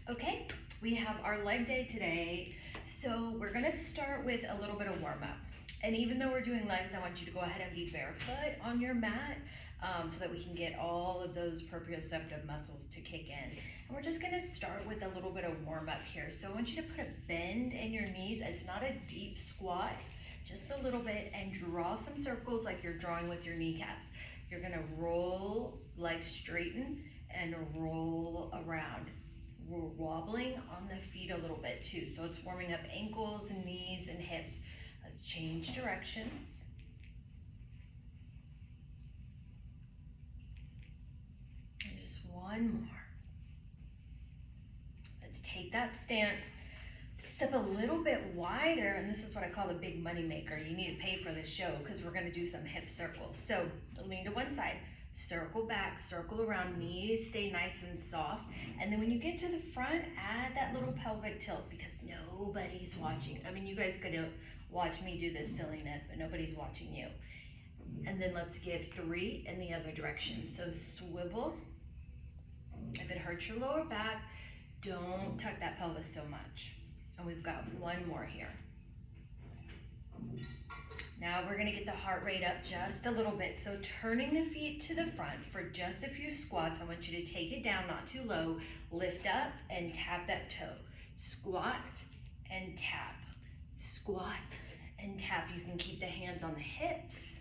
Okay, we have our leg day today. So we're gonna start with a little bit of warm up. And even though we're doing legs, I want you to go ahead and be barefoot on your mat so that we can get all of those proprioceptive muscles to kick in. And we're just gonna start with a little bit of warm up here. So I want you to put a bend in your knees. It's not a deep squat, just a little bit, and draw some circles like you're drawing with your kneecaps. You're gonna roll, legs straighten, and roll around. We're wobbling on the feet a little bit too. So it's warming up ankles and knees and hips. Let's change directions. And just one more. Let's take that stance. Step a little bit wider, and this is what I call the big money maker. You need to pay for this show because we're gonna do some hip circles. So lean to one side. Circle back, circle around, knees stay nice and soft. And then when you get to the front, add that little pelvic tilt because nobody's watching. I mean, you guys could watch me do this silliness, but nobody's watching you. And then let's give 3 in the other direction. So swivel. If it hurts your lower back, don't tuck that pelvis so much. And we've got one more here. Now we're gonna get the heart rate up just a little bit. So turning the feet to the front for just a few squats. I want you to take it down, not too low. Lift up and tap that toe. Squat and tap. Squat and tap. You can keep the hands on the hips.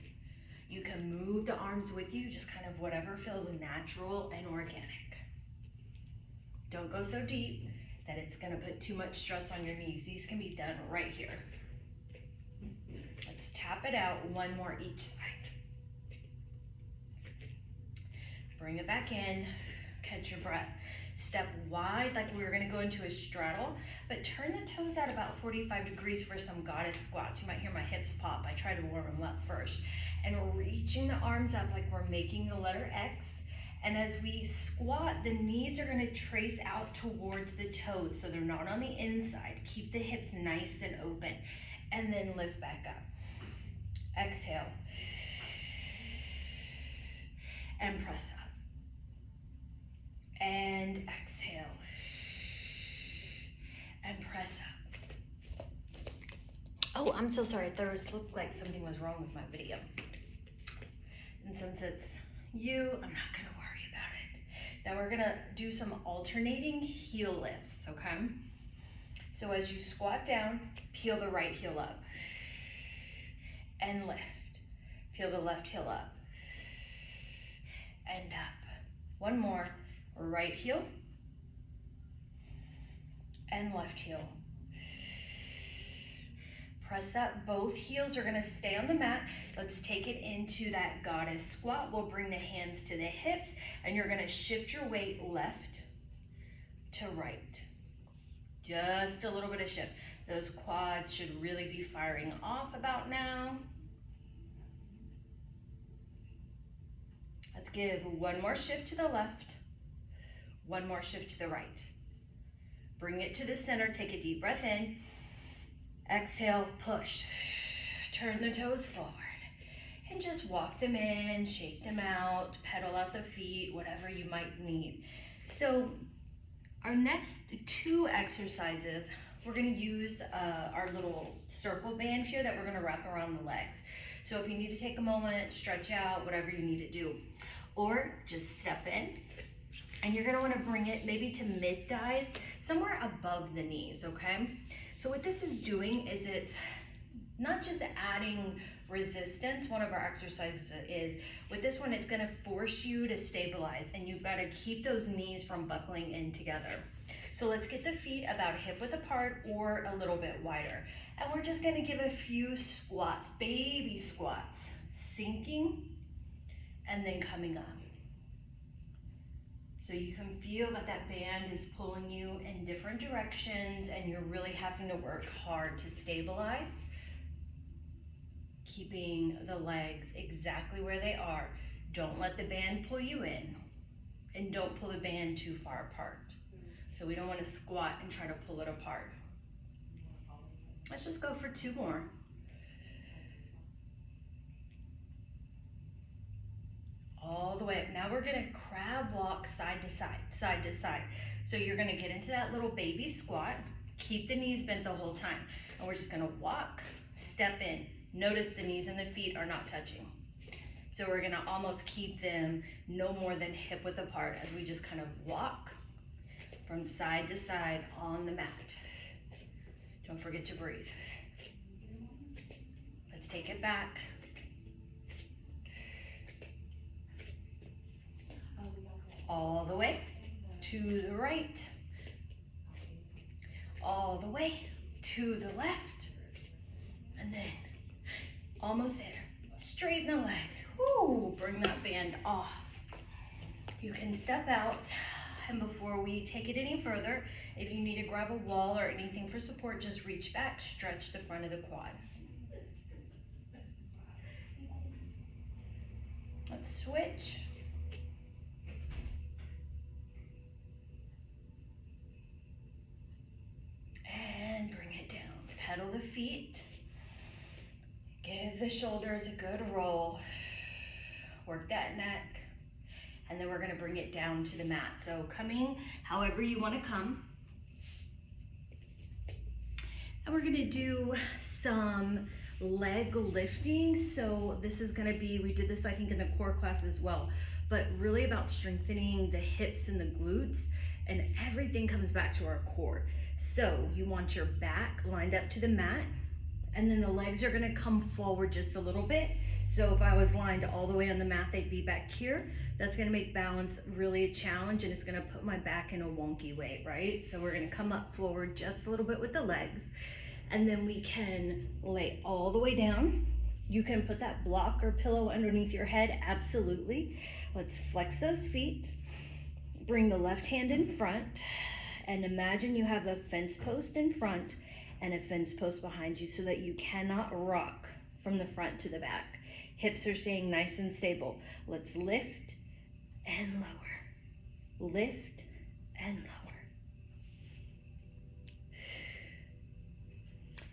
You can move the arms with you, just kind of whatever feels natural and organic. Don't go so deep that it's gonna put too much stress on your knees. These can be done right here. Let's tap it out, one more each side. Bring it back in, catch your breath. Step wide like we were gonna go into a straddle, but turn the toes out about 45 degrees for some goddess squats. You might hear my hips pop. I try to warm them up first. And we're reaching the arms up like we're making the letter X. And as we squat, the knees are gonna trace out towards the toes so they're not on the inside. Keep the hips nice and open. And then lift back up. Exhale. And press up. And exhale. And press up. Oh, I'm so sorry. There looked like something was wrong with my video. And since it's you, I'm not gonna worry about it. Now we're gonna do some alternating heel lifts, okay? So as you squat down, peel the right heel up and lift. Peel the left heel up and up. One more, right heel and left heel. Press that, both heels are gonna stay on the mat. Let's take it into that goddess squat. We'll bring the hands to the hips and you're gonna shift your weight left to right. Just a little bit of shift. Those quads should really be firing off about now. Let's give one more shift to the left, one more shift to the right. Bring it to the center, take a deep breath in. Exhale, push. Turn the toes forward. And just walk them in, shake them out, pedal out the feet, whatever you might need. So our next 2 exercises, we're gonna use our little circle band here that we're gonna wrap around the legs. So if you need to take a moment, stretch out, whatever you need to do. Or just step in, and you're gonna wanna bring it maybe to mid-thighs, somewhere above the knees, okay? So what this is doing is it's not just adding resistance, one of our exercises is, with this one it's gonna force you to stabilize and you've gotta keep those knees from buckling in together. So let's get the feet about hip width apart or a little bit wider. And we're just gonna give a few squats, baby squats, sinking and then coming up. So you can feel that that band is pulling you in different directions and you're really having to work hard to stabilize. Keeping the legs exactly where they are. Don't let the band pull you in and don't pull the band too far apart. So we don't want to squat and try to pull it apart. Let's just go for 2 more. all the way up. Now we're gonna crab walk side to side, side to side. So you're gonna get into that little baby squat, keep the knees bent the whole time. And we're just gonna walk, step in. Notice the knees and the feet are not touching. So we're gonna almost keep them no more than hip width apart as we just kind of walk from side to side on the mat. Don't forget to breathe. Let's take it back. All the way to the right. All the way to the left. And then almost there. Straighten the legs. Whoo, bring that band off. You can step out, and before we take it any further, if you need to grab a wall or anything for support, just reach back, stretch the front of the quad. Let's switch. And bring it down. Pedal the feet. Give the shoulders a good roll. Work that neck. And then we're gonna bring it down to the mat. So coming however you wanna come. And we're gonna do some leg lifting. So this is gonna be, we did this I think in the core class as well, but really about strengthening the hips and the glutes, and everything comes back to our core. So you want your back lined up to the mat, and then the legs are gonna come forward just a little bit. So if I was lined all the way on the mat, they'd be back here. That's gonna make balance really a challenge, and it's gonna put my back in a wonky way, right? So we're gonna come up forward just a little bit with the legs, and then we can lay all the way down. You can put that block or pillow underneath your head, absolutely. Let's flex those feet. Bring the left hand in front, and imagine you have a fence post in front and a fence post behind you so that you cannot rock from the front to the back. Hips are staying nice and stable. Let's lift and lower. Lift and lower.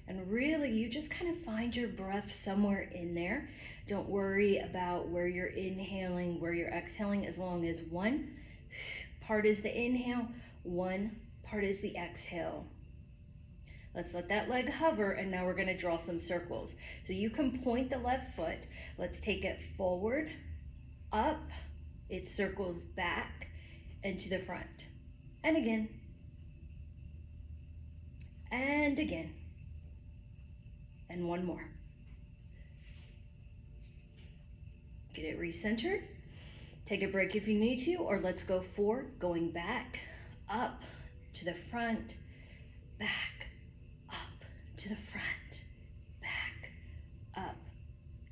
And really, you just kind of find your breath somewhere in there. Don't worry about where you're inhaling, where you're exhaling, as long as one part is the inhale, one part is the exhale. Let's let that leg hover, and now we're gonna draw some circles. So you can point the left foot. Let's take it forward, up, it circles back and to the front. And again. And again. And one more. Get it recentered. Take a break if you need to, or let's go forward, going back, up, to the front, back, up, to the front, back, up,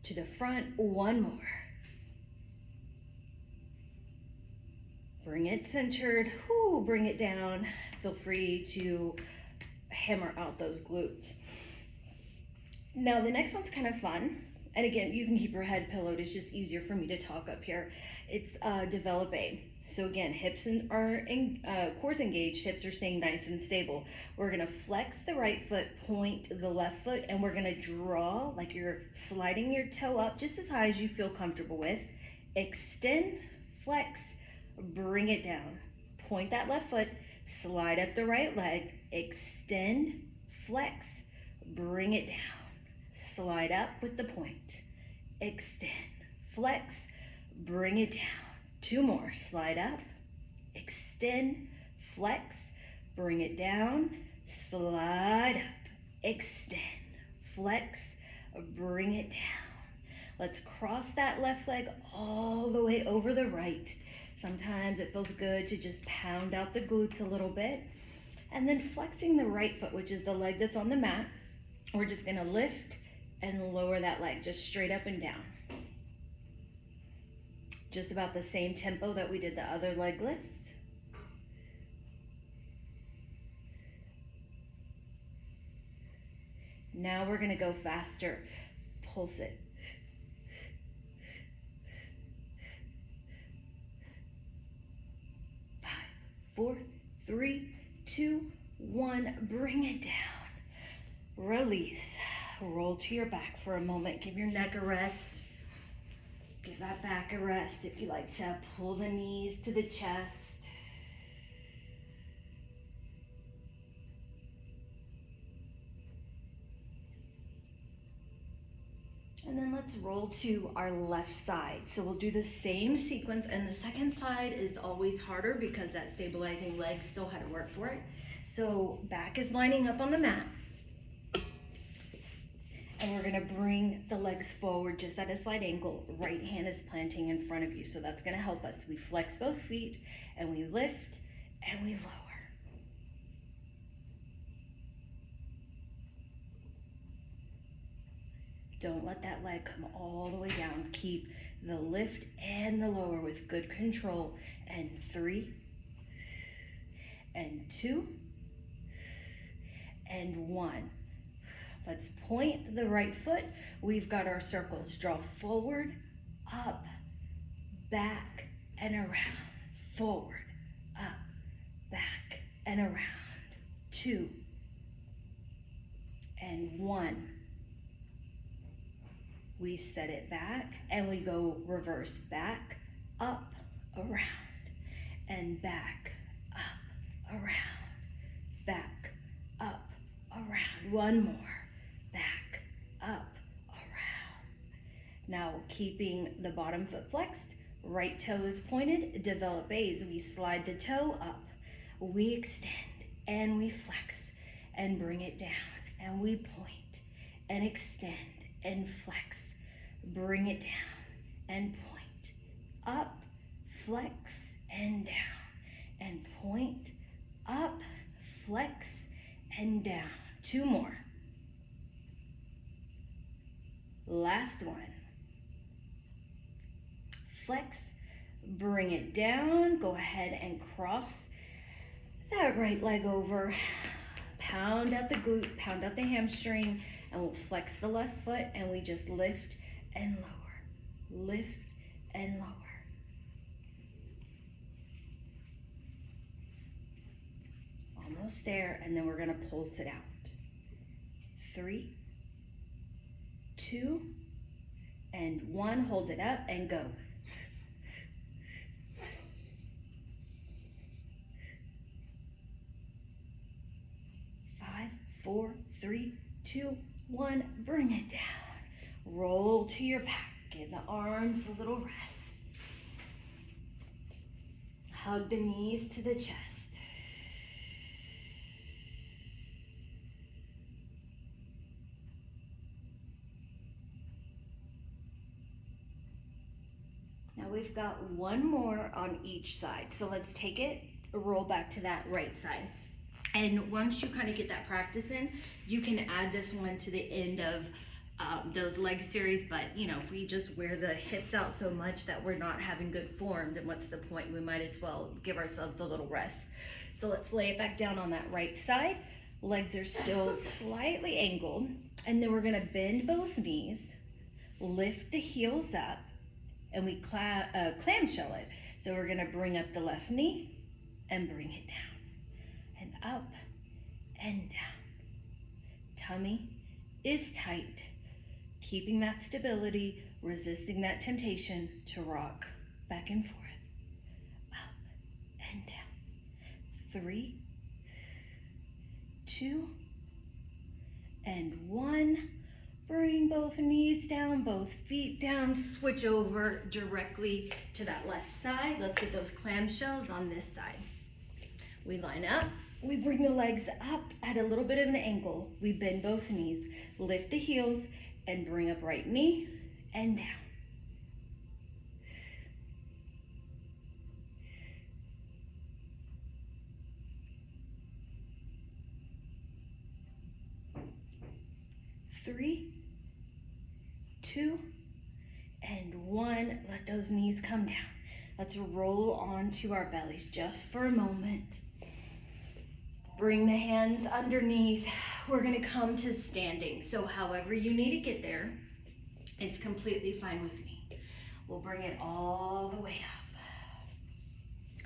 to the front. One more. Bring it centered. Whoo, bring it down. Feel free to hammer out those glutes. Now the next one's kind of fun. And again, you can keep your head pillowed. It's just easier for me to talk up here. It's developé. So again, hips are core's engaged, hips are staying nice and stable. We're gonna flex the right foot, point the left foot, and we're gonna draw like you're sliding your toe up just as high as you feel comfortable with. Extend, flex, bring it down. Point that left foot, slide up the right leg, extend, flex, bring it down. Slide up with the point, extend, flex, bring it down. Two more, slide up, extend, flex, bring it down, slide up, extend, flex, bring it down. Let's cross that left leg all the way over the right. Sometimes it feels good to just pound out the glutes a little bit. And then flexing the right foot, which is the leg that's on the mat, we're just gonna lift and lower that leg just straight up and down. Just about the same tempo that we did the other leg lifts. Now we're gonna go faster. Pulse it. 5, 4, 3, 2, 1. Bring it down. Release. Roll to your back for a moment. Give your neck a rest. Give that back a rest. If you like to pull the knees to the chest. And then let's roll to our left side. So we'll do the same sequence, and the second side is always harder because that stabilizing leg still had to work for it. So back is lining up on the mat. And we're gonna bring the legs forward just at a slight angle. Right hand is planting in front of you. So that's gonna help us. We flex both feet and we lift and we lower. Don't let that leg come all the way down. Keep the lift and the lower with good control. And 3, and 2, and 1. Let's point the right foot. We've got our circles. Draw forward, up, back, and around. Forward, up, back, and around. 2, and 1. We set it back and we go reverse. Back, up, around, and back, up, around, back, up, around. One more. Back, up, around. Now keeping the bottom foot flexed, right toe is pointed, develop A's. We slide the toe up, we extend and we flex and bring it down, and we point and extend and flex, bring it down and point, up, flex and down, and point, up, flex and down. 2 more. Last one. Flex, bring it down, go ahead and cross that right leg over, pound out the glute, pound out the hamstring, and we'll flex the left foot and we just lift and lower, lift and lower. Almost there, and then we're gonna pulse it out. 3, 2, and 1. Hold it up and go. 5, 4, 3, 2, 1. Bring it down. Roll to your back. Give the arms a little rest. Hug the knees to the chest. Now we've got one more on each side. So let's take it, roll back to that right side. And once you kind of get that practice in, you can add this one to the end of those leg series. But you know, if we just wear the hips out so much that we're not having good form, then what's the point? We might as well give ourselves a little rest. So let's lay it back down on that right side. Legs are still slightly angled. And then we're gonna bend both knees, lift the heels up, and we clamshell it. So we're gonna bring up the left knee and bring it down, and up and down. Tummy is tight, keeping that stability, resisting that temptation to rock back and forth, up and down. 3, 2, and 1. Bring both knees down, both feet down, switch over directly to that left side. Let's get those clamshells on this side. We line up, we bring the legs up at a little bit of an angle. We bend both knees, lift the heels, and bring up right knee and down. Three, 2, and 1. Let those knees come down. Let's roll onto our bellies just for a moment. Bring the hands underneath. We're gonna come to standing. So however you need to get there, it's completely fine with me. We'll bring it all the way up.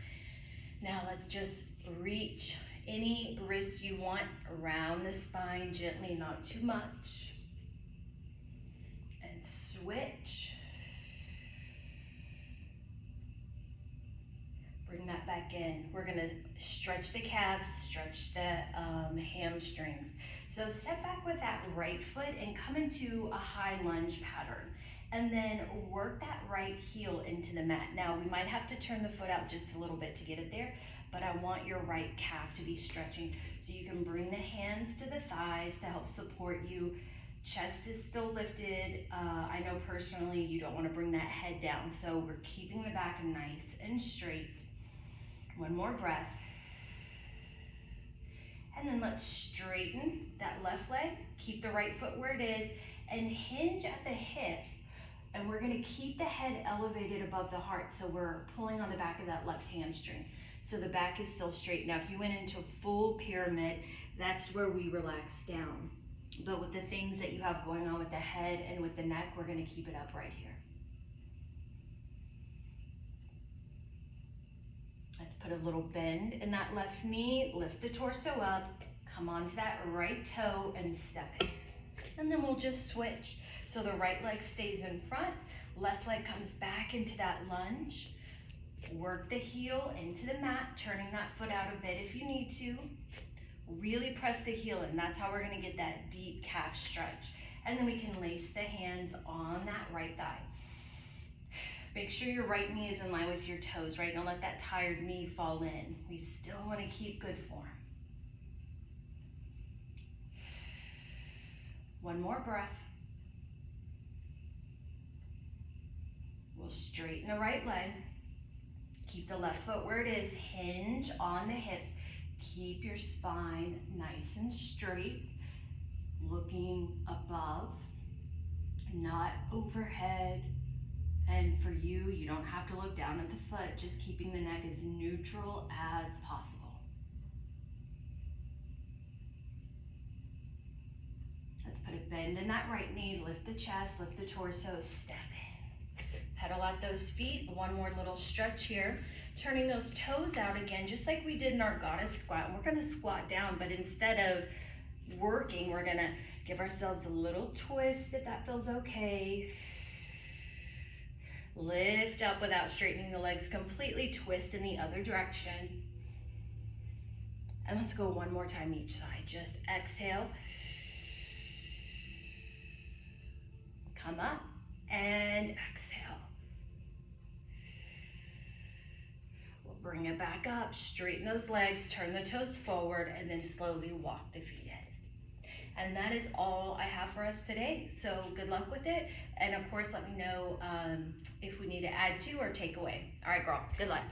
Now let's just reach any wrists you want around the spine gently, not too much. And switch. that back in. We're gonna stretch the calves, stretch the hamstrings. So step back with that right foot and come into a high lunge pattern. And then work that right heel into the mat. Now we might have to turn the foot out just a little bit to get it there, but I want your right calf to be stretching. So you can bring the hands to the thighs to help support you. Chest is still lifted. I know personally you don't want to bring that head down, so we're keeping the back nice and straight. One more breath. And then let's straighten that left leg, keep the right foot where it is, and hinge at the hips. And we're gonna keep the head elevated above the heart, so we're pulling on the back of that left hamstring. So the back is still straight. Now, if you went into full pyramid, that's where we relax down. But with the things that you have going on with the head and with the neck, we're gonna keep it up right here. Let's put a little bend in that left knee, lift the torso up, come onto that right toe and step it. And then we'll just switch. So the right leg stays in front, left leg comes back into that lunge. Work the heel into the mat, turning that foot out a bit if you need to. Really press the heel in. That's how we're gonna get that deep calf stretch. And then we can lace the hands on that right thigh. Make sure your right knee is in line with your toes, right? Don't let that tired knee fall in. We still wanna keep good form. One more breath. We'll straighten the right leg. Keep the left foot where it is. Hinge on the hips. Keep your spine nice and straight. Looking above, not overhead. And for you, you don't have to look down at the foot. Just keeping the neck as neutral as possible. Let's put a bend in that right knee. Lift the chest, lift the torso, step in. Pedal out those feet. One more little stretch here. Turning those toes out again, just like we did in our goddess squat. And we're gonna squat down, but instead of working, we're gonna give ourselves a little twist if that feels okay. Lift up without straightening the legs completely, twist in the other direction. And let's go one more time each side. Just exhale. Come up and exhale. We'll bring it back up, straighten those legs, turn the toes forward, and then slowly walk the feet in. And that is all I have for us today. So good luck with it. And of course, let me know if we need to add to or take away. All right, girl, good luck.